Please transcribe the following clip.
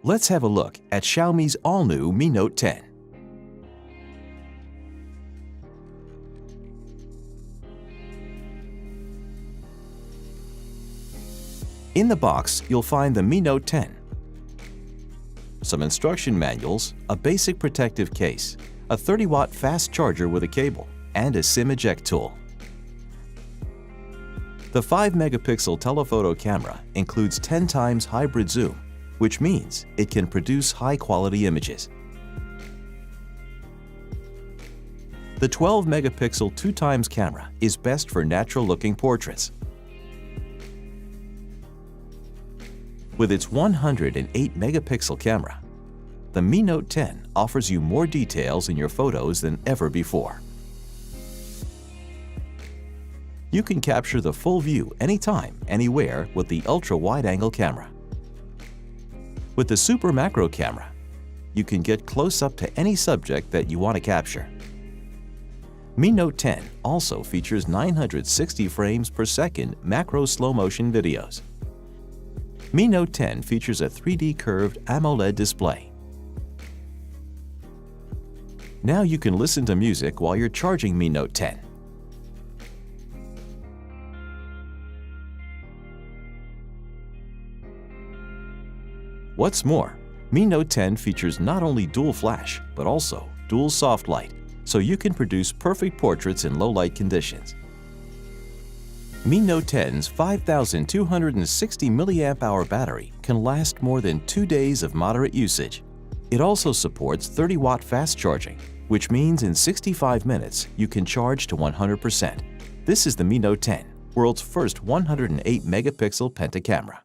Let's have a look at Xiaomi's all-new Mi Note 10. In the box, you'll find the Mi Note 10, some instruction manuals, a basic protective case, a 30-watt fast charger with a cable, and a SIM eject tool. The 5-megapixel telephoto camera includes 10 times hybrid zoom, which means it can produce high-quality images. The 12-megapixel 2x camera is best for natural-looking portraits. With its 108-megapixel camera, the Mi Note 10 offers you more details in your photos than ever before. You can capture the full view anytime, anywhere with the ultra-wide-angle camera. With the Super Macro camera, you can get close up to any subject that you want to capture. Mi Note 10 also features 960 frames per second macro slow-motion videos. Mi Note 10 features a 3D curved AMOLED display. Now you can listen to music while you're charging Mi Note 10. What's more, Mi Note 10 features not only dual flash, but also dual soft light, so you can produce perfect portraits in low-light conditions. Mi Note 10's 5,260 mAh battery can last more than 2 days of moderate usage. It also supports 30-watt fast charging, which means in 65 minutes you can charge to 100%. This is the Mi Note 10, world's first 108-megapixel penta camera.